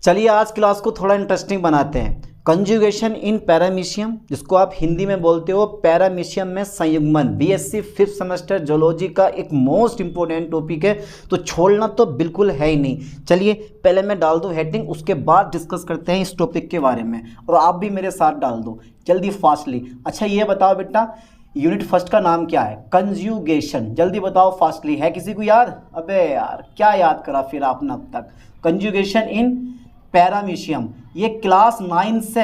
चलिए आज क्लास को थोड़ा इंटरेस्टिंग बनाते हैं। कंजुगेशन इन पैरामीशियम, जिसको आप हिंदी में बोलते हो पैरामीशियम में संयुग्मन, बीएससी 5th सेमेस्टर जूलॉजी का एक मोस्ट इंपॉर्टेंट टॉपिक है, तो छोड़ना तो बिल्कुल है ही नहीं। चलिए पहले मैं डाल दूं हेडिंग, उसके बाद डिस्कस करते हैं इस टॉपिक के बारे में, और आप भी मेरे साथ डाल दो जल्दी फास्टली। अच्छा ये बताओ बेटा, यूनिट फर्स्ट का नाम क्या है? कंजुगेशन। जल्दी बताओ फास्टली। है किसी को याद? अबे यार क्या याद करा फिर आपने अब तक। कंजुगेशन इन पैरामीशियम, ये क्लास 9 से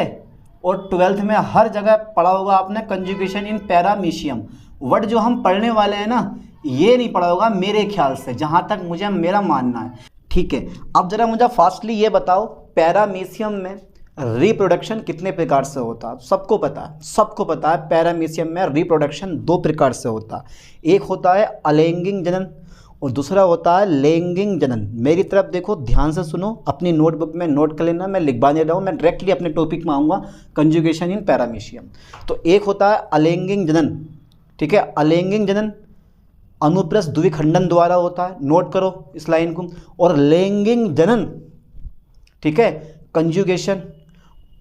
और 12th में हर जगह पढ़ा होगा आपने। कंजुगेशन इन पैरामीशियम वर्ड जो हम पढ़ने वाले हैं ना, ये नहीं पढ़ा होगा मेरे ख्याल से, जहाँ तक मुझे मेरा मानना है। ठीक है, अब जरा मुझे फास्टली ये बताओ, पैरामीशियम में रिप्रोडक्शन कितने प्रकार से होता है? सबको पता है पैरामीशियम में रिप्रोडक्शन 2 प्रकार से होता है। एक होता है अलैंगिक जनन और दूसरा होता है लैंगिक जनन। मेरी तरफ देखो, ध्यान से सुनो, अपनी नोटबुक में नोट कर लेना, मैं लिखवा नहीं रहा हूँ, मैं डायरेक्टली अपने टॉपिक में आऊँगा। कंजुगेशन इन पैरामीशियम, तो एक होता है अलैंगिक जनन, ठीक है। अलैंगिक जनन अनुप्रस्थ द्विखंडन द्वारा होता है, नोट करो इस लाइन को। और लैंगिक जनन, ठीक है, कंजुगेशन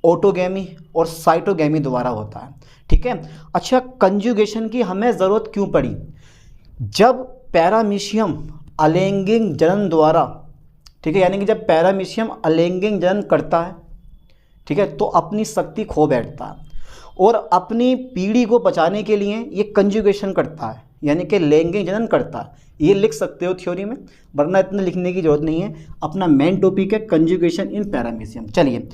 ऑटोगैमी और साइटोगैमी द्वारा होता है, ठीक है। अच्छा, कंजुगेशन की हमें ज़रूरत क्यों पड़ी? जब पैरामीशियम अलैंगिक जनन द्वारा, ठीक है, यानी कि जब पैरामीशियम अलैंगिक जनन करता है, ठीक है, तो अपनी शक्ति खो बैठता है और अपनी पीढ़ी को बचाने के लिए ये कंजुगेशन करता है, यानी कि लैंगिक जनन करता है। ये लिख सकते हो थ्योरी में, वरना इतने लिखने की जरूरत नहीं है। अपना मेन टॉपिक है कंजुगेशन इन पैरामीशियम। चलिए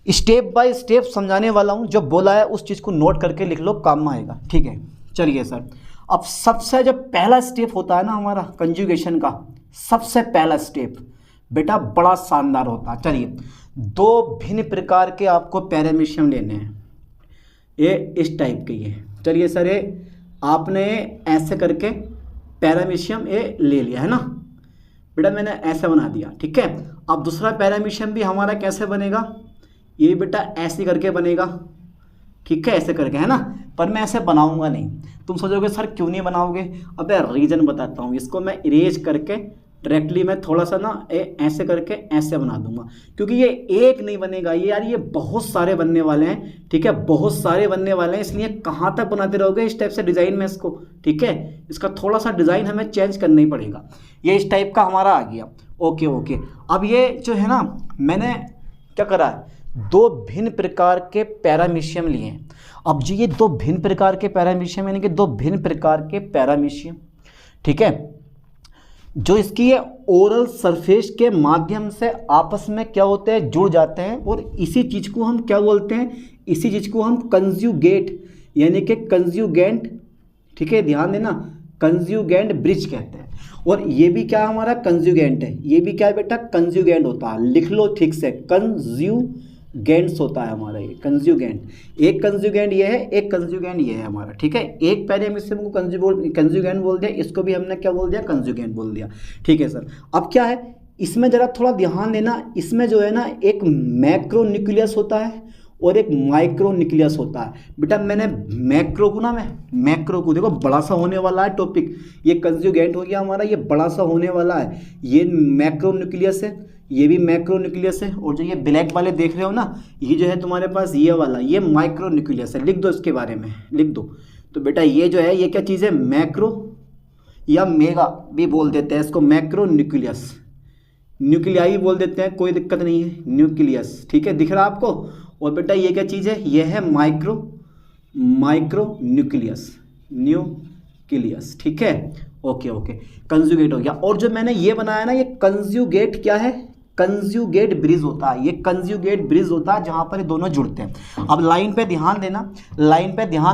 स्टेप बाय स्टेप समझाने वाला हूँ, जो बोला है उस चीज़ को नोट करके लिख लो, काम में आएगा, ठीक है। चलिए सर, अब सबसे जो पहला स्टेप होता है ना हमारा कंजुगेशन का, सबसे पहला स्टेप बेटा बड़ा शानदार होता है। चलिए 2 भिन्न प्रकार के आपको पैरामीशियम लेने हैं, ये इस टाइप के ये। चलिए सर, ये आपने ऐसे करके पैरामीशियम ये ले लिया है ना बेटा, मैंने ऐसे बना दिया, ठीक है। अब दूसरा पैरामीशियम भी हमारा कैसे बनेगा? ये बेटा ऐसे करके बनेगा, ठीक है, ऐसे करके, है ना। पर मैं ऐसे बनाऊंगा नहीं। तुम सोचोगे सर क्यों नहीं बनाओगे? अबे रीजन बताता हूँ। इसको मैं इरेज करके डायरेक्टली मैं थोड़ा सा ना ऐसे करके ऐसे बना दूंगा, क्योंकि ये एक नहीं बनेगा ये यार, ये बहुत सारे बनने वाले हैं, ठीक है, बहुत सारे बनने वाले हैं। इसलिए कहाँ तक बनाते रहोगे इस टाइप से डिज़ाइन में इसको, ठीक है। इसका थोड़ा सा डिज़ाइन हमें चेंज करना ही पड़ेगा। ये इस टाइप का हमारा आ गया, ओके। अब ये जो है ना, मैंने क्या करा है, 2 भिन्न प्रकार के पैरामीशियम लिए हैं। अब जी ये 2 भिन्न प्रकार के पैरामीशियम, यानी कि 2 भिन्न प्रकार के पैरामीशियम, ठीक है, जो इसकी ये ओरल सरफेस के माध्यम से आपस में क्या होते हैं, जुड़ जाते हैं। और इसी चीज़ को हम क्या बोलते हैं? इसी चीज़ को हम कंजुगेट, यानी कि कंजुगेंट, ठीक है, ध्यान देना, कंजुगेंट ब्रिज कहते हैं। और ये भी क्या हमारा कंजुगेंट है, ये भी क्या है बेटा, कंजुगेंट होता है। लिख लो ठीक से, कंजुगेंट्स होता है हमारा ये कंजुगेंट। एक कंजुगेंट ये है, एक कंजुगेंट ये है हमारा, ठीक है। एक पैरामीशियम को कंजुगेंट बोल दिया, इसको भी हमने क्या बोल दिया, कंजुगेंट बोल दिया, ठीक है सर। अब क्या है इसमें, जरा थोड़ा ध्यान देना, इसमें जो है ना एक मैक्रो न्यूक्लियस होता है और एक माइक्रो न्यूक्लियस होता है। बेटा मैंने मैक्रो को देखो बड़ा सा होने वाला है टॉपिक, ये कंजुगेंट हो गया हमारा, ये बड़ा सा होने वाला है, ये मैक्रो न्यूक्लियस है, ये भी मैक्रो न्यूक्लियस है। और जो ये ब्लैक वाले देख रहे हो ना, ये जो है तुम्हारे पास ये वाला, ये माइक्रो न्यूक्लियस है। लिख दो इसके बारे में, लिख दो। तो बेटा ये जो है, ये क्या चीज़ है, मैक्रो या मेगा भी बोल देते हैं इसको, मैक्रो न्यूक्लियस, न्यूक्लियाई बोल देते हैं, कोई दिक्कत नहीं है, न्यूक्लियस, ठीक है, दिख रहा है आपको। और बेटा ये क्या चीज़ है, ये है माइक्रो न्यूक्लियस, ठीक है, ओके। कंजुगेट हो गया। और जो मैंने ये बनाया ना, ये कंजुगेट क्या है, कंजुगेट ब्रिज होता है। ये कंजुगेट ब्रिज होता है जहाँ पर ये दोनों जुड़ते हैं। अब लाइन पे ध्यान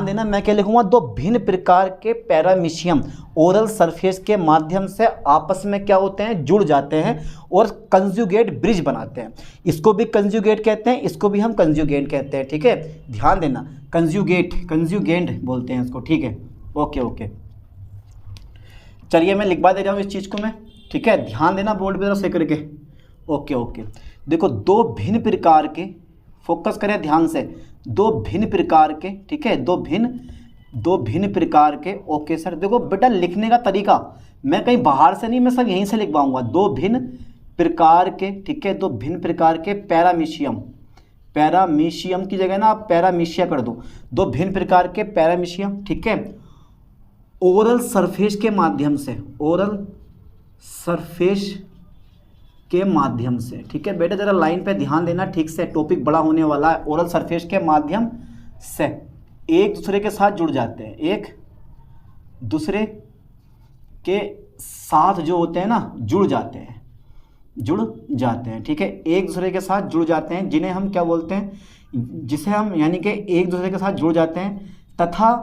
देना, मैं क्या लिखूंगा, 2 भिन्न प्रकार के पैरामीशियम ओरल सरफेस के माध्यम से आपस में क्या होते हैं, जुड़ जाते हैं और कंजुगेट ब्रिज बनाते हैं। इसको भी कंजुगेट कहते हैं, इसको भी हम कंजुगेंट कहते हैं, ठीक है। ध्यान देना, कंजुगेंट बोलते हैं इसको, ठीक है, ओके। चलिए मैं लिखवा दे रहा हूँ इस चीज़ को मैं, ठीक है, ध्यान देना बोर्ड पर से करके, ओके। देखो 2 भिन्न प्रकार के, फोकस करें ध्यान से, 2 भिन्न प्रकार के, ठीक है, 2 भिन्न प्रकार के, ओके सर। देखो बेटा लिखने का तरीका मैं कहीं बाहर से नहीं, मैं सब यहीं से लिखवाऊंगा। 2 भिन्न प्रकार के, ठीक है, दो भिन्न प्रकार के पैरामीशियम, पैरामीशियम की जगह ना आप पैरामीशिया कर दो, दो भिन्न प्रकार के पैरामीशियम, ठीक है, ओरल सरफेस के माध्यम से, ओरल सरफेस के माध्यम से, ठीक है बेटा, जरा लाइन पे ध्यान देना ठीक से, टॉपिक बड़ा होने वाला है। ओरल सरफेस के माध्यम से एक दूसरे के साथ जुड़ जाते हैं, एक दूसरे के साथ जो होते हैं ना जुड़ जाते हैं, जुड़ जाते हैं, ठीक है, एक दूसरे के साथ जुड़ जाते हैं, जिन्हें हम क्या बोलते हैं, जिसे हम यानी कि एक दूसरे के साथ जुड़ जाते हैं, तथा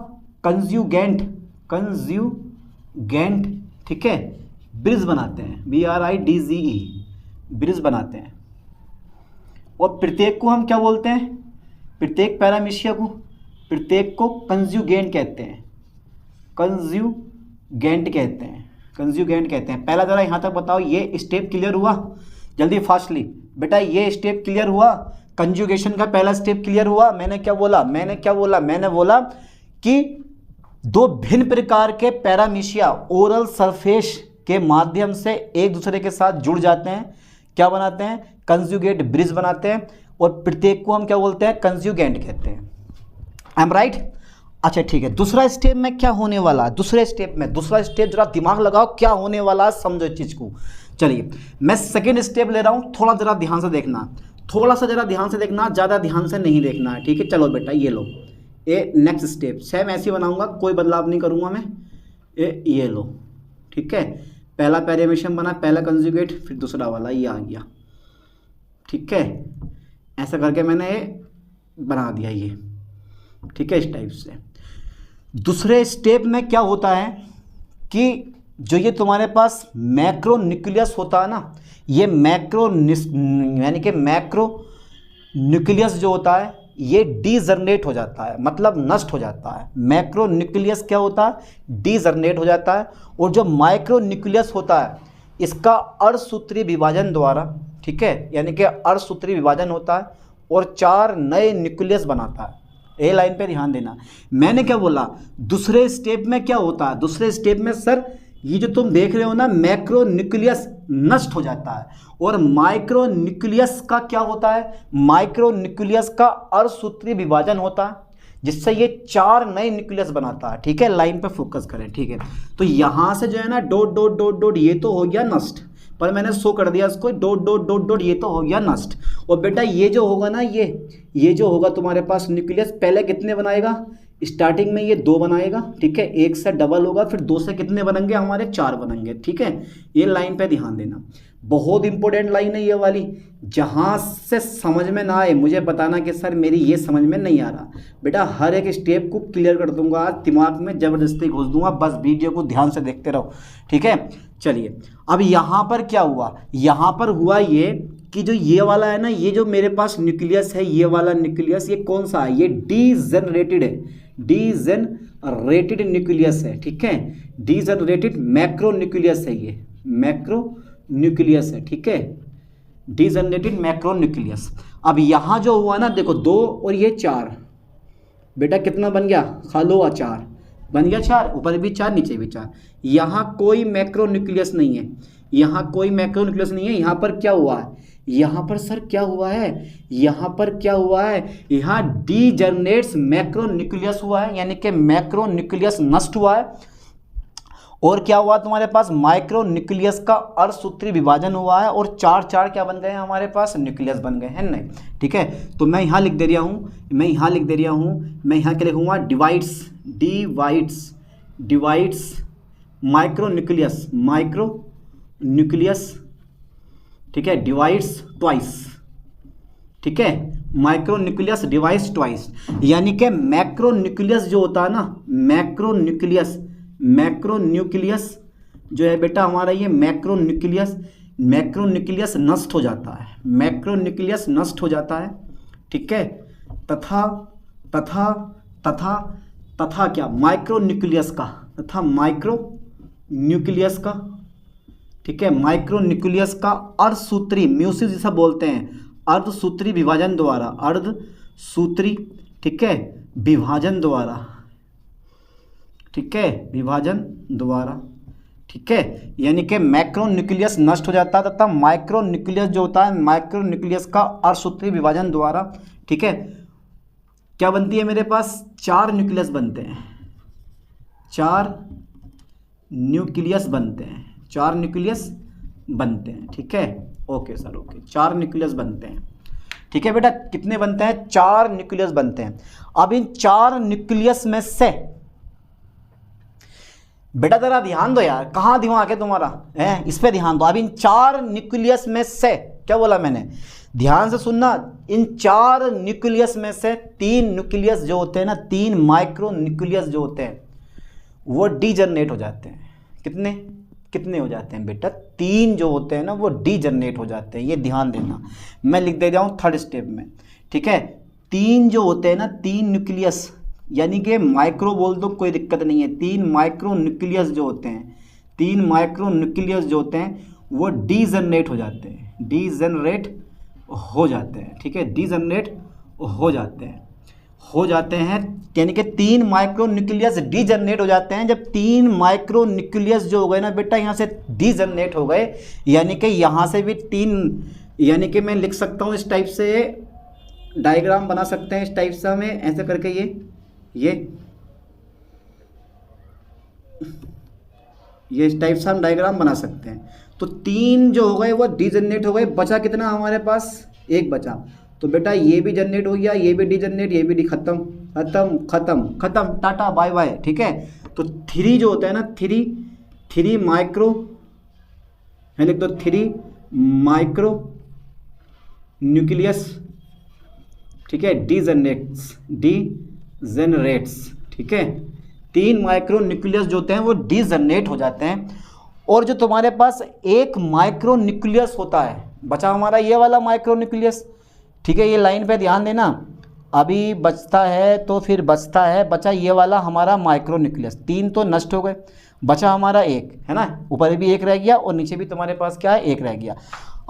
कंज्यूगेंट, कंज्यूगेंट, ठीक है, ब्रिज बनाते हैं, BRIDGE, ब्रिज बनाते हैं। और प्रत्येक को हम क्या बोलते हैं, प्रत्येक पैरामीशिया को, प्रत्येक को कंज्यूगेंट कहते हैं, कंज्यूगेंट कहते हैं, कंज्यूगेंट कहते हैं। पहला जरा यहाँ तक बताओ, ये स्टेप क्लियर हुआ, जल्दी फास्टली बेटा, ये स्टेप क्लियर हुआ, कंजुगेशन का पहला स्टेप क्लियर हुआ। मैंने क्या बोला, मैंने बोला कि दो भिन्न प्रकार के पैरामीशिया ओरल सरफेस के माध्यम से एक दूसरे के साथ जुड़ जाते हैं, क्या बनाते हैं, कंजुगेट ब्रिज बनाते हैं, और प्रत्येक को हम क्या बोलते हैं, कंज्यूगेंट कहते हैं। I am right? अच्छा ठीक है, दूसरा स्टेप में क्या होने वाला है, दूसरा स्टेप जरा दिमाग लगाओ क्या होने वाला है, समझो इस चीज को। चलिए मैं सेकेंड स्टेप ले रहा हूं, थोड़ा जरा ध्यान से देखना, थोड़ा सा जरा ध्यान से देखना, ज़्यादा ध्यान से नहीं देखना है, ठीक है। चलो बेटा ये लो, ये नेक्स्ट स्टेप सेम ऐसे बनाऊंगा, कोई बदलाव नहीं करूंगा मैं, ये लो, ठीक है, पहला पैरामीशियम बना, पहला कंजुगेट, फिर दूसरा वाला ये आ गया, ठीक है, ऐसा करके मैंने ये बना दिया ये, ठीक है, इस टाइप से। दूसरे स्टेप में क्या होता है कि जो ये तुम्हारे पास मैक्रो न्यूक्लियस होता है ना, ये यानी कि मैक्रो न्यूक्लियस जो होता है ये डीजनरेट हो जाता है, मतलब नष्ट हो जाता है। मैक्रो न्यूक्लियस क्या होता है, डीजनरेट हो जाता है। और जो माइक्रो न्यूक्लियस होता है इसका अर्धसूत्री विभाजन द्वारा, ठीक है, यानी कि अर्धसूत्री विभाजन होता है और 4 नए न्यूक्लियस बनाता है। ए लाइन पे ध्यान देना, मैंने क्या बोला, दूसरे स्टेप में क्या होता है, दूसरे स्टेप में सर ये जो तुम देख रहे हो ना, मैक्रो न्यूक्लियस नष्ट हो जाता है और माइक्रो न्यूक्लियस का क्या होता है, माइक्रो न्यूक्लियस का अर्धसूत्री विभाजन होता है जिससे ये 4 नए न्यूक्लियस बनाता है, ठीक है। लाइन पे फोकस करें, ठीक है। तो यहाँ से जो है ना डॉट डॉट डॉट डॉट ये तो हो गया नष्ट, पर मैंने शो कर दिया इसको, डॉट डॉट डॉट डॉट ये तो हो गया नष्ट। और बेटा ये जो होगा ना, ये जो होगा तुम्हारे पास न्यूक्लियस, पहले कितने बनाएगा, स्टार्टिंग में ये 2 बनाएगा, ठीक है, 1 से डबल होगा, फिर 2 से कितने बनेंगे हमारे, 4 बनेंगे, ठीक है। ये लाइन पे ध्यान देना, बहुत इंपॉर्टेंट लाइन है ये वाली। जहाँ से समझ में ना आए मुझे बताना कि सर मेरी ये समझ में नहीं आ रहा, बेटा हर एक स्टेप को क्लियर कर दूंगा, दिमाग में ज़बरदस्ती घुस दूंगा, बस वीडियो को ध्यान से देखते रहो, ठीक है। चलिए अब यहाँ पर क्या हुआ, यहाँ पर हुआ ये कि जो ये वाला है ना, ये जो मेरे पास न्यूक्लियस है, ये वाला न्यूक्लियस, ये कौन सा है, ये डीजनरेटेड है, डीजनरेटेड न्यूक्लियस है, ठीक है, डीजनरेटेड मैक्रो न्यूक्लियस है, ये मैक्रो न्यूक्लियस है, ठीक है, डीजनरेटेड मैक्रो न्यूक्लियस। अब यहाँ जो हुआ ना देखो, 2 और ये 4, बेटा कितना बन गया, खालो 4 बन गया, 4 ऊपर भी 4 नीचे भी 4। यहाँ कोई मैक्रो न्यूक्लियस नहीं है, यहाँ कोई मैक्रो न्यूक्लियस नहीं है। यहाँ पर क्या हुआ है, यहाँ पर सर क्या हुआ है, यहाँ पर क्या हुआ है, यहाँ डीजनरेट्स मैक्रो न्यूक्लियस हुआ है, यानी कि मैक्रो न्यूक्लियस नष्ट हुआ है। और क्या हुआ तुम्हारे पास, माइक्रो न्यूक्लियस का अर्धसूत्री विभाजन हुआ है और 4 क्या बन गए हैं हमारे पास, न्यूक्लियस बन गए हैं, नहीं, ठीक है। तो मैं यहाँ लिख दे रहा हूँ, मैं यहाँ क्या लिखूँगा, डिवाइड्स माइक्रो न्यूक्लियस, ठीक है, डिवाइड्स ट्वाइस, ठीक है, माइक्रो न्यूक्लियस डिवाइड्स ट्वाइस। यानी कि मैक्रो न्यूक्लियस जो होता है ना, मैक्रो न्यूक्लियस जो है बेटा हमारा, ये मैक्रो न्यूक्लियस नष्ट हो जाता है, मैक्रो न्यूक्लियस नष्ट हो जाता है, ठीक है। तथा क्या, माइक्रो न्यूक्लियस का, ठीक है, माइक्रो न्यूक्लियस का अर्धसूत्री, म्यूसिस जिसे बोलते हैं, अर्धसूत्री विभाजन द्वारा, अर्धसूत्री, ठीक है, विभाजन द्वारा, ठीक है, विभाजन द्वारा ठीक है, यानी कि मैक्रो न्यूक्लियस नष्ट हो जाता है तथा माइक्रो न्यूक्लियस जो होता है, माइक्रो न्यूक्लियस का अर्धसूत्रीय विभाजन द्वारा, ठीक है, क्या बनती है मेरे पास, 4 न्यूक्लियस बनते हैं, 4 न्यूक्लियस बनते हैं, 4 न्यूक्लियस बनते हैं, ठीक है, ओके सर, ओके, 4 न्यूक्लियस बनते हैं, ठीक है बेटा, कितने बनते हैं, 4 न्यूक्लियस बनते हैं। अब इन 4 न्यूक्लियस में से बेटा जरा ध्यान दो यार, कहाँ दिमाग है तुम्हारा, है इस पे ध्यान दो। अब इन 4 न्यूक्लियस में से, क्या बोला मैंने, ध्यान से सुनना, इन 4 न्यूक्लियस में से 3 न्यूक्लियस जो होते हैं ना, 3 माइक्रो न्यूक्लियस जो होते हैं वो डीजनरेट हो जाते हैं। कितने कितने हो जाते हैं बेटा, 3 जो होते हैं ना वो डीजनरेट हो जाते हैं, ये ध्यान देना, मैं लिख दे रहा हूँ 3rd स्टेप में, ठीक है। 3 जो होते हैं ना, 3 न्यूक्लियस, यानी कि माइक्रो बोल दो कोई दिक्कत नहीं है, 3 माइक्रो न्यूक्लियस जो होते हैं, 3 माइक्रो न्यूक्लियस जो होते हैं वो डीजनरेट हो जाते हैं, डीजनरेट हो जाते हैं, ठीक है, डीजनरेट हो जाते हैं, यानी कि 3 माइक्रो न्यूक्लियस डीजनरेट हो जाते हैं। जब 3 माइक्रो न्यूक्लियस जो हो गए ना बेटा, यहाँ से डीजनरेट हो गए, यानी कि यहाँ से भी 3, यानी कि मैं लिख सकता हूँ इस टाइप से, डायग्राम बना सकते हैं इस टाइप से, हमें ऐसे करके ये इस टाइप से हम डायग्राम बना सकते हैं। तो 3 जो हो गए वो डीजनरेट हो गए, बचा कितना हमारे पास, 1 बचा। तो बेटा ये भी जनरेट हो गया, ये भी डीजनरेट, ये भी खत्म खत्म खत्म खत्म, टाटा बाय बाय, ठीक है। तो 3 जो होता है ना, 3 माइक्रो, है लिख दो, 3 माइक्रो न्यूक्लियस, ठीक है, डीजनरेट्स, ठीक है, 3 माइक्रो न्यूक्लियस जो होते हैं वो डीजनरेट हो जाते हैं। और जो तुम्हारे पास 1 माइक्रो न्यूक्लियस होता है, बचा हमारा ये वाला माइक्रो न्यूक्लियस, ठीक है, ये लाइन पे ध्यान देना, अभी बचता है तो फिर बचता है, बचा ये वाला हमारा माइक्रो न्यूक्लियस, 3 तो नष्ट हो गए, बचा हमारा 1, है ना, ऊपर भी 1 रह गया और नीचे भी तुम्हारे पास क्या है, 1 रह गया।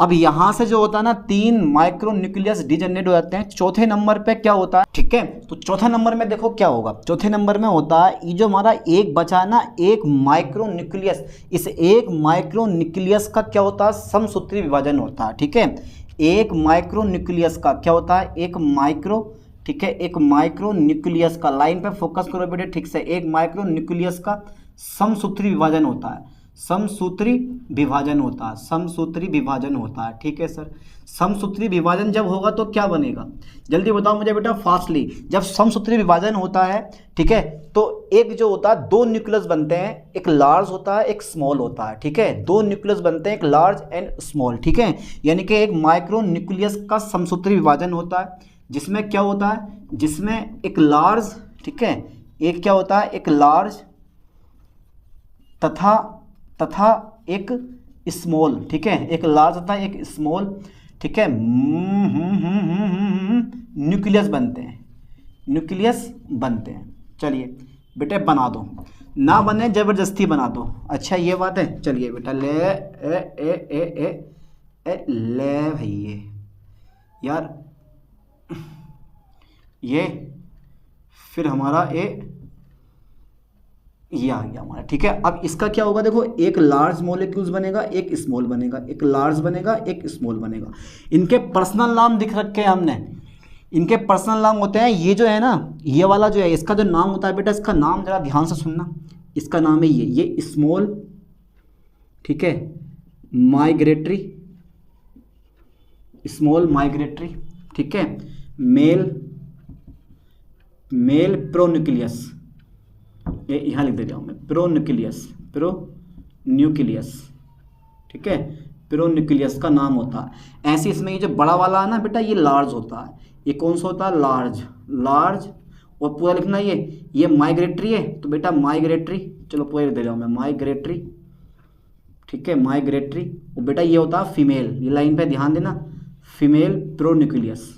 अब यहाँ से जो होता है ना, 3 माइक्रो न्यूक्लियस डीजनरेट हो जाते हैं। चौथे नंबर पे क्या होता है, ठीक है, तो चौथे नंबर में देखो क्या होगा, चौथे नंबर में होता है ये जो हमारा 1 बचा ना, 1 माइक्रो न्यूक्लियस, इस 1 माइक्रो न्यूक्लियस का क्या होता है, समसूत्री विभाजन होता है, ठीक है। 1 माइक्रो न्यूक्लियस का क्या होता है, 1 माइक्रो, ठीक है, 1 माइक्रो न्यूक्लियस का, लाइन पे फोकस करो बेटे ठीक से, 1 माइक्रो न्यूक्लियस का समसूत्री विभाजन होता है, समसूत्री विभाजन होता है, समसूत्री विभाजन होता है, ठीक है सर। समसूत्री विभाजन जब होगा तो क्या बनेगा, जल्दी बताओ मुझे बेटा फास्टली। जब समसूत्री विभाजन होता है, ठीक है, तो एक जो होता है 2 न्यूक्लियस बनते हैं, एक लार्ज होता है एक स्मॉल होता है, ठीक है, 2 न्यूक्लियस बनते हैं, एक लार्ज एंड स्मॉल, ठीक है, यानी कि एक माइक्रो न्यूक्लियस का समसूत्री विभाजन होता है, जिसमें क्या होता है, जिसमें एक लार्ज, ठीक है, एक क्या होता है, एक लार्ज तथा एक स्मॉल, ठीक है, एक लार्ज तथा एक स्मॉल, ठीक है, न्यूक्लियस बनते हैं, न्यूक्लियस बनते हैं। चलिए बेटे बना दो, ना बने जबरदस्ती बना दो, अच्छा ये बात है। चलिए बेटा ले ले भाई यार, ये फिर हमारा ये आ गया हमारा, ठीक है। अब इसका क्या होगा, देखो एक लार्ज मॉलिक्यूल्स बनेगा, एक स्मॉल बनेगा, एक लार्ज बनेगा, एक स्मॉल बनेगा। इनके पर्सनल नाम दिख रखे हैं हमने, इनके पर्सनल नाम होते हैं, ये जो है ना, ये वाला जो है इसका जो नाम होता है बेटा, इसका नाम जरा ध्यान से सुनना, इसका नाम है ये स्मॉल, ठीक है, माइग्रेटरी, स्मॉल माइग्रेटरी, ठीक है, मेल प्रोन्यूक्लियस, यहाँ लिख दे रहा हूँ मैं, प्रोन्यूक्लियस, ठीक है, प्रोन्यूक्लियस का नाम होता है। ऐसे इसमें ये जो बड़ा वाला है ना बेटा, ये लार्ज होता है, ये कौन सा होता है, लार्ज, और पूरा लिखना ये माइग्रेटरी है, तो बेटा माइग्रेटरी, चलो पूरा लिख दे रहा हूँ मैं, माइग्रेटरी, ठीक है, माइग्रेटरी, और बेटा ये होता है फीमेल, ये लाइन पे ध्यान देना, फीमेल प्रोन्यूक्लियस,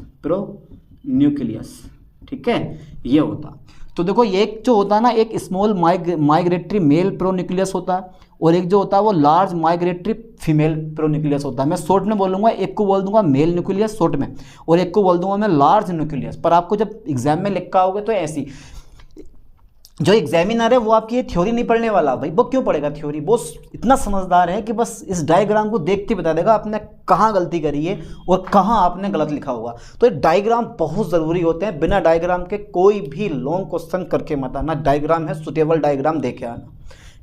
ठीक है, ये होता। तो देखो ये एक जो होता है ना, एक स्मॉल माइग्रेटरी मेल प्रोन्यूक्लियस होता है, और एक जो होता है वो लार्ज माइग्रेटरी फीमेल प्रोन्यूक्लियस होता है। मैं शॉर्ट में बोलूँगा, एक को बोल दूंगा मेल न्यूक्लियस शॉर्ट में, और एक को बोल दूंगा मैं लार्ज न्यूक्लियस, पर आपको जब एग्जाम में लिखा होगा तो ऐसी। जो एग्जामिनर है वो आपकी ये थ्योरी नहीं पढ़ने वाला भाई, वो क्यों पढ़ेगा थ्योरी, वो इतना समझदार है कि बस इस डायग्राम को देख के बता देगा आपने कहाँ गलती करी है और कहाँ आपने गलत लिखा होगा। तो ये डायग्राम बहुत ज़रूरी होते हैं, बिना डायग्राम के कोई भी लॉन्ग क्वेश्चन करके मत आना, डायग्राम है सुटेबल डायग्राम दे के आना,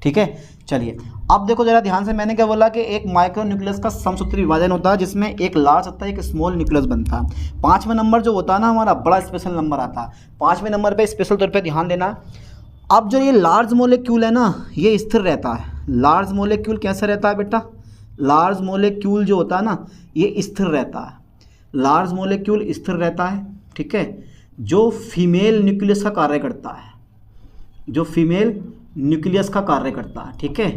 ठीक है। चलिए अब देखो जरा ध्यान से, मैंने क्या बोला कि एक माइक्रो न्यूक्लियस का समसूत्री विभाजन होता है जिसमें एक लार्ज होता है एक स्मॉल न्यूक्लियस बनता है। 5वें नंबर जो होता है ना हमारा बड़ा स्पेशल नंबर आता है, 5वें नंबर पे स्पेशल तौर पे ध्यान देना। अब जो ये लार्ज मोलेक्यूल है ना ये स्थिर रहता है। लार्ज मोलेक्यूल कैसा रहता है बेटा, लार्ज मोलेक्यूल जो होता है ना ये स्थिर रहता है, लार्ज मोलेक्यूल स्थिर रहता है, ठीक है। जो फीमेल न्यूक्लियस का कार्य करता है, जो फीमेल न्यूक्लियस का कार्य करता है, ठीक है।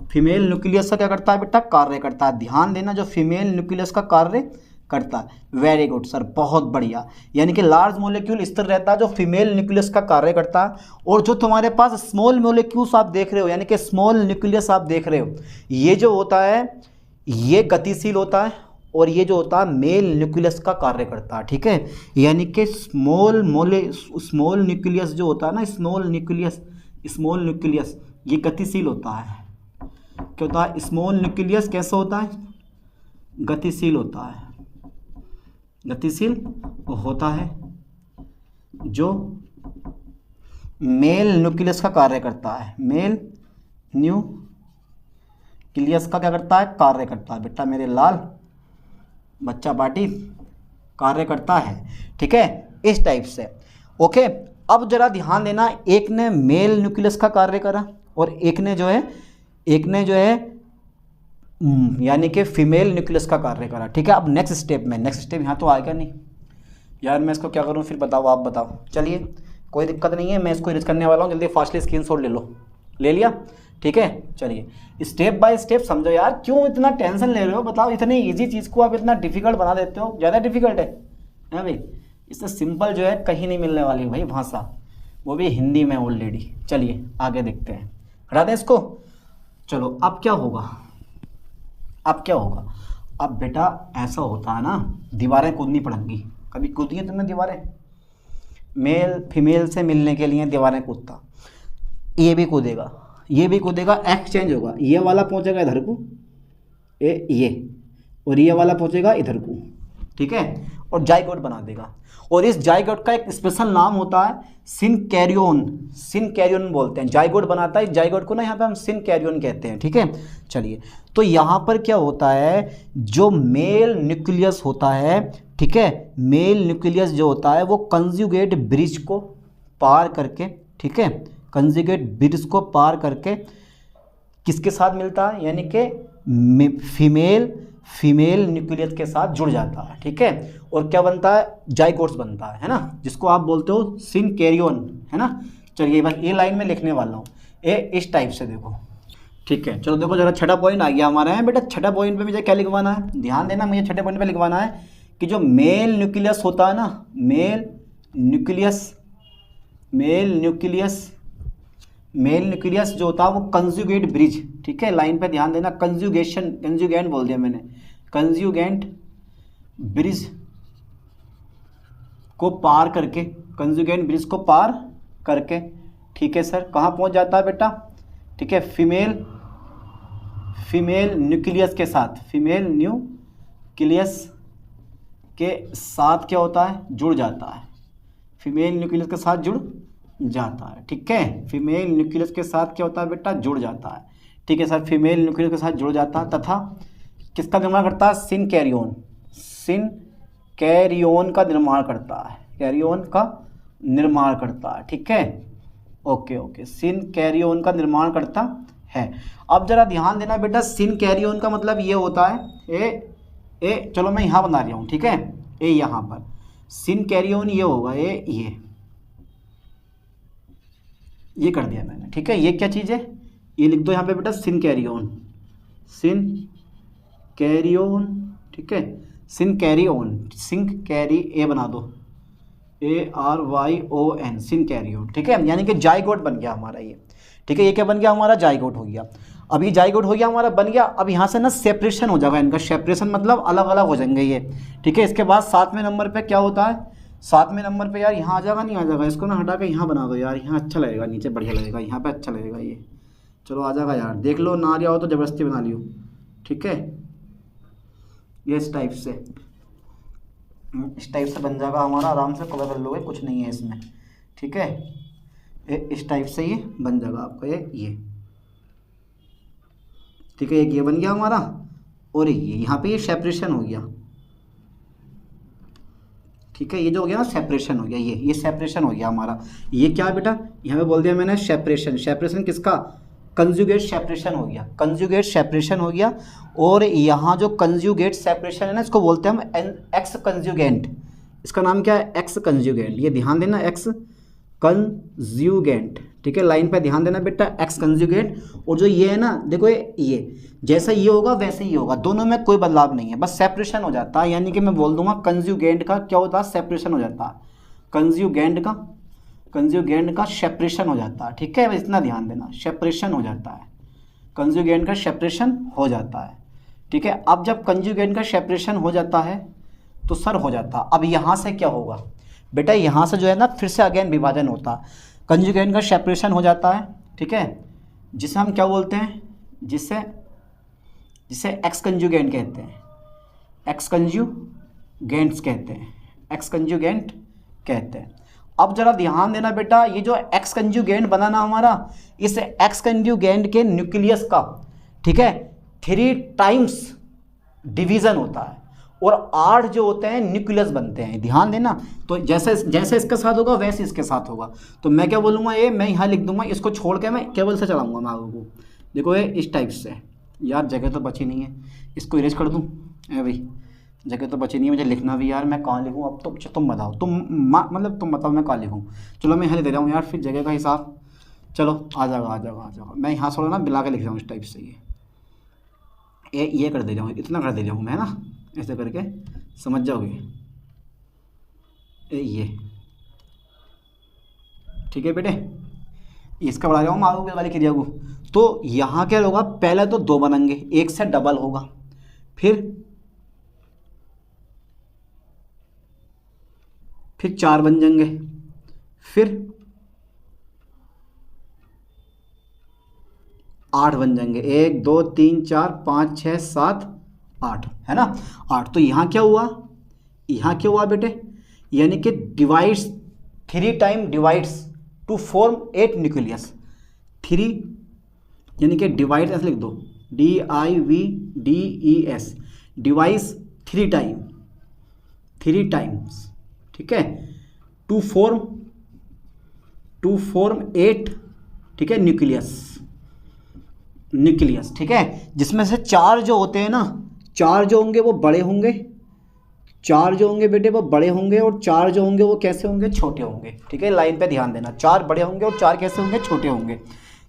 फीमेल न्यूक्लियस का क्या करता है बेटा, कार्य करता है। ध्यान देना, जो फीमेल न्यूक्लियस का कार्य करता है। वेरी गुड सर, बहुत बढ़िया। यानी कि लार्ज मोलेक्यूल स्थिर रहता है जो फीमेल न्यूक्लियस का कार्य करता है, और जो तुम्हारे पास स्मॉल मोलेक्यूल्स आप देख रहे हो यानी कि स्मॉल न्यूक्लियस आप देख रहे हो, ये जो होता है ये गतिशील होता है और ये जो होता है मेल न्यूक्लियस का कार्य करता है, ठीक है। यानी कि स्मॉल न्यूक्लियस जो होता है ना, स्मॉल न्यूक्लियस ये गतिशील होता है। क्या होता है, स्मॉल न्यूक्लियस कैसा होता है, गतिशील होता है, गतिशील होता है जो मेल न्यूक्लियस का कार्य करता है। मेल न्यूक्लियस का क्या करता है, कार्य करता है। बेटा मेरे लाल बच्चा पार्टी कार्य करता है, ठीक है, इस टाइप से। ओके, अब जरा ध्यान देना, एक ने मेल न्यूक्लियस का कार्य करा और एक ने जो है यानी कि फीमेल न्यूक्लियस का कार्य करा, ठीक है। अब नेक्स्ट स्टेप यहाँ तो आएगा नहीं यार, मैं इसको क्या करूँ फिर, बताओ आप बताओ। चलिए कोई दिक्कत नहीं है, मैं इसको इरेज करने वाला हूँ, जल्दी फास्टली स्क्रीनशॉट ले लो, ले लिया, ठीक है। चलिए स्टेप बाय स्टेप समझो यार, क्यों इतना टेंशन ले रहे हो, बताओ। इतनी ईजी चीज़ को आप इतना डिफिकल्ट बना देते हो, ज़्यादा डिफिकल्ट है भाई। इससे सिंपल जो है कहीं नहीं मिलने वाली भाई भाषा, वो भी हिंदी में ऑलरेडी। चलिए आगे देखते हैं, हटा दें इसको। चलो अब क्या होगा, अब बेटा ऐसा होता है ना, दीवारें कूदनी पड़ेंगी। कभी कूदी है तुमने दीवारें, मेल फीमेल से मिलने के लिए दीवारें कूदता, ये भी कूदेगा, एक्सचेंज होगा। ये वाला पहुंचेगा इधर को, ये और ये वाला पहुंचेगा इधर को, ठीक है, और जाइगोट बना देगा। और इस जाइगोट का एक स्पेशल नाम होता है सिनकैरियन बोलते हैं। जाइगोट बनाता है, जाइगोट को ना यहाँ पे हम सिनकैरियन कहते हैं, ठीक है। चलिए तो यहाँ पर क्या होता है, जो मेल न्यूक्लियस होता है, ठीक है, मेल न्यूक्लियस जो होता है वो कंजुगेट ब्रिज को पार करके, ठीक है, कंजुगेट ब्रिज को पार करके किसके साथ मिलता है, यानी कि फीमेल न्यूक्लियस के साथ जुड़ जाता है, ठीक है। और क्या बनता है, जाइगोट्स बनता है ना, जिसको आप बोलते हो सिनकैरियन, है ना। चलिए बस ये लाइन में लिखने वाला हूँ, ये इस टाइप से देखो, ठीक है। चलो देखो जरा छठा पॉइंट आ गया हमारा है बेटा। छठा पॉइंट पे मुझे क्या लिखवाना है, ध्यान देना, मुझे छठे पॉइंट पे लिखवाना है कि जो मेल न्यूक्लियस होता है ना, मेल न्यूक्लियस जो होता है वो कंजुगेट ब्रिज, ठीक है, लाइन पे ध्यान देना, कंजुगेंट बोल दिया मैंने, कंजुगेंट ब्रिज को पार करके, ठीक है सर, कहाँ पहुंच जाता है बेटा, ठीक है, फीमेल न्यूक्लियस के साथ क्या होता है, जुड़ जाता है, फीमेल न्यूक्लियस के साथ जुड़ जाता है, ठीक है। फीमेल न्यूक्लियस के साथ क्या होता है बेटा, जुड़ जाता है, ठीक है सर, फीमेल न्यूक्लियस के साथ जुड़ जाता है तथा किसका निर्माण करता है, सिनकैरियन का निर्माण करता है, ठीक है। ओके, सिनकैरियन का निर्माण करता है। अब जरा ध्यान देना बेटा, सिनकैरियन का मतलब ये होता है, चलो मैं यहाँ बना रहा हूँ, ठीक है, ये यहाँ पर सिनकैरियन ये होगा, ये कर दिया मैंने, ठीक है। ये क्या चीज़ है, ये लिख दो यहाँ पे बेटा, सिनकैरियन, ठीक है, सिनकैरी ए बना दो, ARYON, सिनकैरियन, ठीक है। यानी कि जाइगोट बन गया हमारा ये, ठीक है। ये क्या बन गया हमारा, जाइगोट हो गया। अब ये जाइगोट हो गया हमारा, बन गया। अब यहाँ से ना सेपरेशन हो जाएगा इनका, सेपरेशन मतलब अलग अलग हो जाएंगे ये, ठीक है। इसके बाद 7वें नंबर पे क्या होता है, 7वें नंबर पे यार यहाँ आ जाएगा नहीं आ जाएगा, इसको ना हटा के यहाँ बना दो यार, यहाँ अच्छा लगेगा, नीचे बढ़िया लगेगा, यहाँ पे अच्छा लगेगा ये। चलो आ जाएगा यार, देख लो ना आ रहा हो तो ज़बरदस्ती बना लियो, ठीक है। ये इस टाइप से बन जाएगा हमारा, आराम से कवर कर लोगे, कुछ नहीं है इसमें, ठीक है। इस टाइप से ये बन जाएगा आपका ये, ठीक है। एक ये बन गया हमारा, और ये यहाँ पे ये सेपरेशन हो गया, ठीक है। ये जो हो गया ना सेपरेशन हो गया, ये सेपरेशन हो गया हमारा। ये क्या है बेटा, यहाँ पे बोल दिया मैंने सेपरेशन किसका, कंजुगेट सेपरेशन हो गया, कंजुगेट सेपरेशन हो गया। और यहाँ जो कंजुगेट सेपरेशन है ना, इसको बोलते हैं हम एक्स कंजुगेंट, इसका नाम क्या है, एक्स कंजुगेंट। ये ध्यान देना, एक्स कंजुगेंट, ठीक है। लाइन पे ध्यान देना बेटा, एक्स कंजुगेट। और जो ये है ना, देखो ये जैसा ये होगा वैसे ही होगा, दोनों में कोई बदलाव नहीं है, बस सेपरेशन हो जाता है। यानी कि मैं बोल दूंगा कंजुगेंट का क्या होता है, सेपरेशन हो जाता है, कंजुगेंट का सेपरेशन हो जाता है, ठीक है। बस इतना ध्यान देना, सेपरेशन हो जाता है, कंजुगेंट का सेपरेशन हो जाता है, ठीक है। अब जब कंजुगेंट का सेपरेशन हो जाता है तो सर हो जाता है। अब यहाँ से क्या होगा बेटा, यहाँ से जो है ना फिर से अगेन विभाजन होता है, कंजुगेंट का सेपरेशन हो जाता है, ठीक है। जिसे हम क्या बोलते हैं, जिसे एक्स कंजुगेंट कहते हैं, एक्स कंजुगेंट्स कहते हैं, एक्स कंजुगेंट कहते हैं। अब जरा ध्यान देना बेटा, ये जो एक्स कंजुगेंट बना ना हमारा, इस एक्स कंजुगेंट के न्यूक्लियस का, ठीक है, 3 टाइम्स डिवीज़न होता है, और 8 जो होते हैं न्यूक्लियस बनते हैं। ध्यान देना, तो जैसे इसके साथ होगा वैसे इसके साथ होगा। तो मैं क्या बोलूँगा, ये मैं यहाँ लिख दूंगा, इसको छोड़ के मैं केवल से चलाऊँगा मैं आगे को। देखो ये इस टाइप से, यार जगह तो बची नहीं है, इसको इरेज कर दूँ, भाई जगह तो बची नहीं है, मुझे लिखना भी यार, मैं कहाँ लिखूँ अब, तो तुम बताओ, मतलब तुम बताओ मैं कहाँ लिखूँ। चलो मैं यहाँ दे रहा हूँ यार, फिर जगह का हिसाब, चलो आ जाएगा। मैं यहाँ थोड़ा ना मिला के लिख रहा हूँ इस टाइप से, ये कर दे रहा हूँ, इतना कर दे रहा हूँ मैं ना, ऐसे करके समझ जाओगे ये, ठीक है बेटे। इसका बढ़ा रहा हूँ आगे वाली क्रिया को। तो यहाँ क्या होगा, पहले तो 2 बनेंगे, 1 से डबल होगा, फिर 4 बन जाएंगे, फिर 8 बन जाएंगे, 1 2 3 4 5 6 7 8, है ना 8। तो यहाँ क्या हुआ बेटे, यानी कि divides 3 time divides to form 8 nucleus, 3 यानी कि डिवाइड ऐसे लिख दो, DIVDES, डिवाइस 3 टाइम्स, ठीक है, टू फॉर्म 8, ठीक है, न्यूक्लियस, ठीक है। जिसमें से 4 जो होते हैं ना, 4 जो होंगे वो बड़े होंगे, 4 जो होंगे बेटे वो बड़े होंगे, और 4 जो होंगे वो कैसे होंगे, छोटे होंगे, ठीक है। लाइन पे ध्यान देना, 4 बड़े होंगे और 4 कैसे होंगे, छोटे होंगे।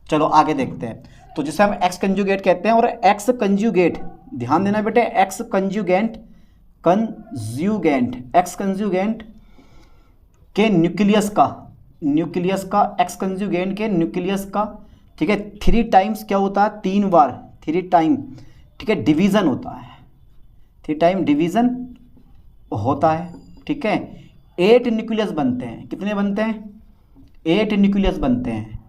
चलो आगे देखते हैं। तो जिसे हम एक्स कंजुगेट कहते हैं, और एक्स कंजुगेट, ध्यान देना बेटे, एक्स कंजुगेंट एक्स कंजुगेंट के न्यूक्लियस का एक्स कंजुगेंट के न्यूक्लियस का, ठीक है, 3 टाइम्स क्या होता है, 3 बार, 3 टाइम, ठीक है, डिवीज़न होता है, 3 टाइम डिवीज़न होता है, ठीक है। 8 न्यूक्लियस बनते हैं, कितने बनते हैं, 8 न्यूक्लियस बनते हैं।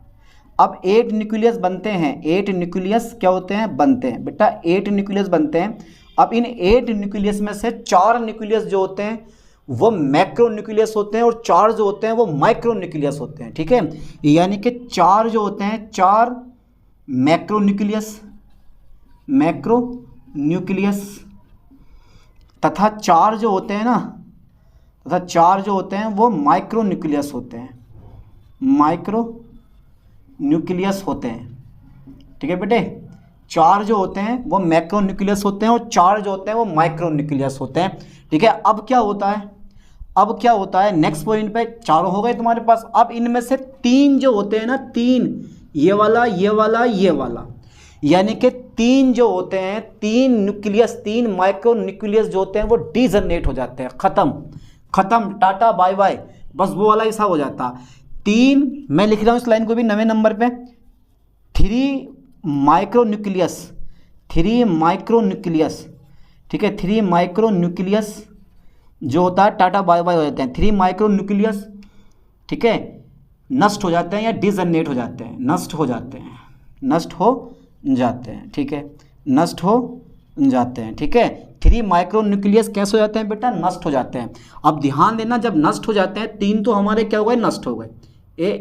अब 8 न्यूक्लियस बनते हैं, 8 न्यूक्लियस क्या होते हैं, बनते हैं बेटा, 8 न्यूक्लियस बनते हैं। अब इन 8 न्यूक्लियस में से 4 न्यूक्लियस जो होते हैं वो मैक्रो न्यूक्लियस होते हैं, और 4 जो होते हैं वो माइक्रो न्यूक्लियस होते हैं, ठीक है। यानी कि 4 जो होते हैं, 4 मैक्रो न्यूक्लियस, तथा 4 जो होते हैं वो माइक्रो न्यूक्लियस होते हैं, ठीक है बेटे। 4 जो होते हैं वो मैक्रो न्यूक्लियस होते हैं, और 4 जो होते हैं वो माइक्रो न्यूक्लियस होते हैं, ठीक है। अब क्या होता है, नेक्स्ट पॉइंट पे 4 हो गए तुम्हारे पास। अब इनमें से 3 जो होते हैं ना, 3, ये वाला, यानी कि 3 जो होते हैं, 3 न्यूक्लियस, 3 माइक्रो न्यूक्लियस जो होते हैं वो डीजनरेट हो जाते हैं, खत्म, टाटा बाय बाय, बस वो वाला हिसाब हो जाता। 3 मैं लिख रहा हूँ इस लाइन को भी 9वें नंबर पे, 3 माइक्रो न्यूक्लियस, ठीक है, 3 माइक्रो न्यूक्लियस जो होता है टाटा बाय बाय हो जाते हैं। 3 माइक्रो न्यूक्लियस, ठीक है, नष्ट हो जाते हैं या डिजनरेट हो जाते हैं, नष्ट हो जाते हैं, नष्ट हो जाते हैं, ठीक है, नष्ट हो जाते हैं, ठीक है। 3 माइक्रो न्यूक्लियस कैसे हो जाते हैं बेटा, नष्ट हो जाते हैं। अब ध्यान देना, जब नष्ट हो जाते हैं 3 तो हमारे क्या हो गए, नष्ट हो गए।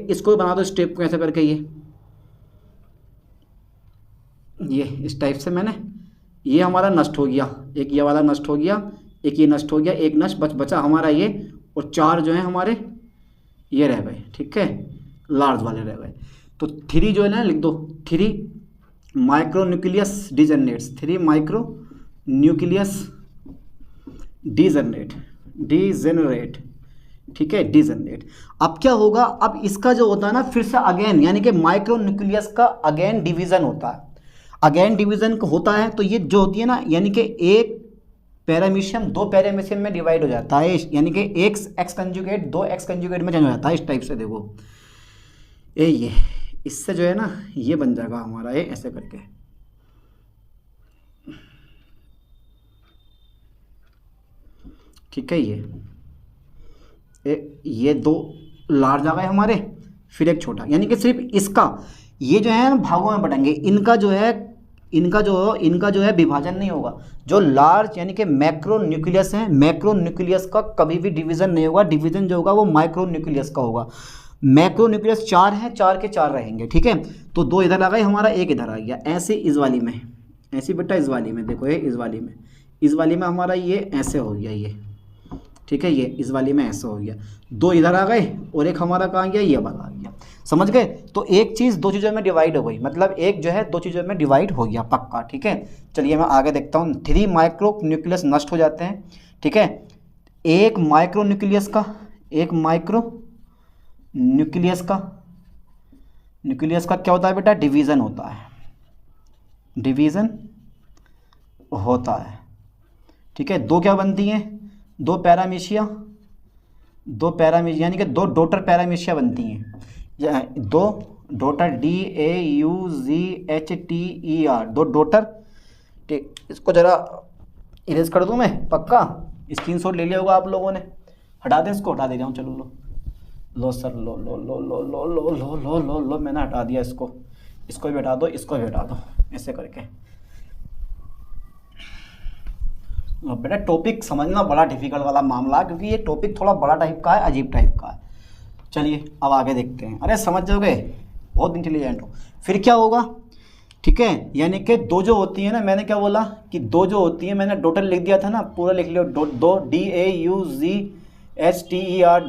इसको बना दो स्टेप को ऐसे करके, ये इस टाइप से मैंने, ये हमारा नष्ट हो गया, एक ये वाला नष्ट हो गया, एक ये नष्ट हो गया, एक नष्ट बचा हमारा ये, और 4 जो है हमारे ये रह गए, ठीक है, लार्ज वाले रह गए। तो 3 जो है ना लिख दो, 3 micro nucleus degenerates, 3 micro nucleus degenerate, ठीक है, डिजनरेट। अब क्या होगा, अब इसका जो होता है ना फिर से अगेन, यानी कि माइक्रो न्यूक्लियस का अगेन डिवीजन होता है, अगेन डिवीजन होता है। तो ये जो होती है ना, यानी कि एक पैरामीशियम 2 पैरामीशियम में डिवाइड हो जाता है, यानी कि एक एक्स कंजुगेट 2 एक्स कंजुगेट में चेंज हो जाता है, इस टाइप से देखो ये इससे जो है ना ये बन जाएगा हमारा ये ऐसे करके, ठीक है। ये 2 लार्ज आ गए हमारे, फिर एक छोटा, यानी कि सिर्फ इसका ये जो है ना भागों में बटेंगे, इनका जो है विभाजन नहीं होगा। जो लार्ज यानी कि मैक्रो न्यूक्लियस है, मैक्रो न्यूक्लियस का कभी भी डिवीजन नहीं होगा, डिवीजन जो होगा वो माइक्रो न्यूक्लियस का होगा। मैक्रो न्यूक्लियस 4 है, 4 के 4 रहेंगे, ठीक है। तो 2 इधर आ गए हमारा, एक इधर आ गया, ऐसे इस वाली में, ऐसे बेटा इस वाली में देखो, ये इस वाली में हमारा ये ऐसे हो गया ये, ठीक है, ये इस वाली में ऐसे हो गया, 2 इधर आ गए और एक हमारा कहाँ गया, ये वाला आ गया, समझ गए। तो एक चीज़ 2 चीज़ों में डिवाइड हो गई, मतलब एक जो है 2 चीज़ों में डिवाइड हो गया पक्का, ठीक है। चलिए मैं आगे देखता हूँ। 3 माइक्रो न्यूक्लियस नष्ट हो जाते हैं, ठीक है। एक माइक्रो न्यूक्लियस का क्या होता है बेटा, डिवीज़न होता है, डिवीज़न होता है, ठीक है। 2 क्या बनती हैं, 2 पैरामीशिया, यानी कि 2 डॉटर पैरामीशिया बनती हैं, 2 डॉटर DAUGHTER, 2 डॉटर, ठीक। इसको ज़रा इरेज कर दूँ मैं, पक्का स्क्रीनशॉट ले लिया होगा आप लोगों ने, हटा दें इसको, हटा दे रहा हूँ, चलो लो सर, लो लो लो लो लो लो लो लो लो लो, मैंने हटा दिया इसको भी हटा दो, इसको भी हटा दो, ऐसे करके। बेटा टॉपिक समझना बड़ा डिफिकल्ट वाला मामला है, क्योंकि ये टॉपिक थोड़ा बड़ा टाइप का है, अजीब टाइप का है। चलिए अब आगे देखते हैं। अरे समझ जाओगे, बहुत इंटेलिजेंट हो। फिर क्या होगा, ठीक है, यानी कि 2 जो होती है ना, मैंने क्या बोला कि 2 जो होती है, मैंने टोटल लिख दिया था ना, पूरा लिख लिया, 2 DAUGHTER,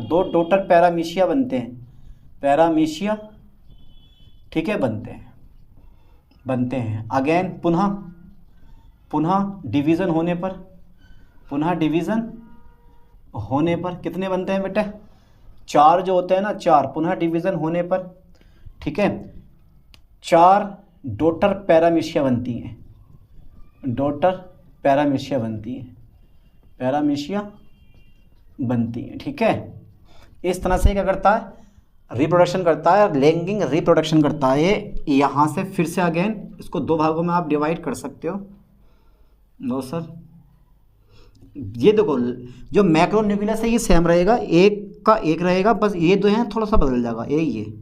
2 डॉटर पैरामीशिया बनते हैं, पैरामीशिया, ठीक है, बनते हैं। अगेन पुनः डिवीज़न होने पर कितने बनते हैं बेटा, 4 जो होते हैं ना, 4 पुनः डिवीज़न होने पर, ठीक है, 4 डॉटर पैरामीशिया बनती हैं, ठीक है। इस तरह से क्या करता है, रिप्रोडक्शन करता है, लैंगिक रिप्रोडक्शन करता है। यहाँ से फिर से अगेन इसको 2 भागों में आप डिवाइड कर सकते हो। नो सर, ये देखो जो मैक्रो न्यूक्लियस है ये सेम रहेगा, एक का एक रहेगा, बस ये 2 हैं थोड़ा सा बदल जाएगा, ये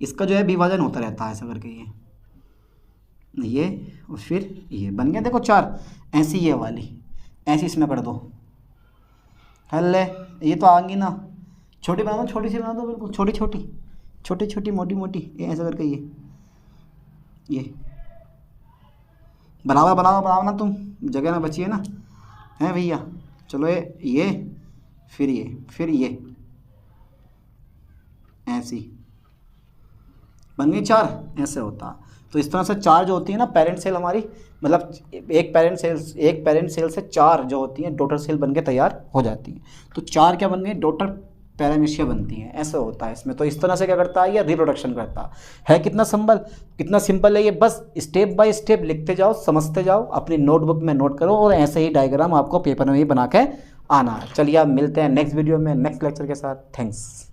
इसका जो है विभाजन होता रहता है ऐसा करके, ये और फिर ये बन गया। देखो 4 ऐसी, ये वाली ऐसी इसमें कर दो, हल्ले ये तो आएंगी ना, छोटी बना दो, छोटी सी बना दो, बिल्कुल छोटी मोटी, ये ऐसा करके ये बनाओ ना तुम, जगह ना बची है ना, हैं भैया। चलो ये फिर ये ऐसी बन गई 4, ऐसे होता। तो इस तरह से 4 जो होती है ना पेरेंट सेल हमारी, मतलब एक पेरेंट सेल से 4 जो होती हैं डॉटर सेल बनके तैयार हो जाती हैं। तो 4 क्या बन गई, डॉटर पैरामीशिया बनती हैं, ऐसा होता है इसमें। तो इस तरह से क्या करता है, ये रिप्रोडक्शन करता है। कितना सिंपल है ये, बस स्टेप बाय स्टेप लिखते जाओ, समझते जाओ, अपनी नोटबुक में नोट करो, और ऐसे ही डायग्राम आपको पेपर में ही बना के आना है। चलिए आप मिलते हैं नेक्स्ट वीडियो में नेक्स्ट लेक्चर के साथ। थैंक्स।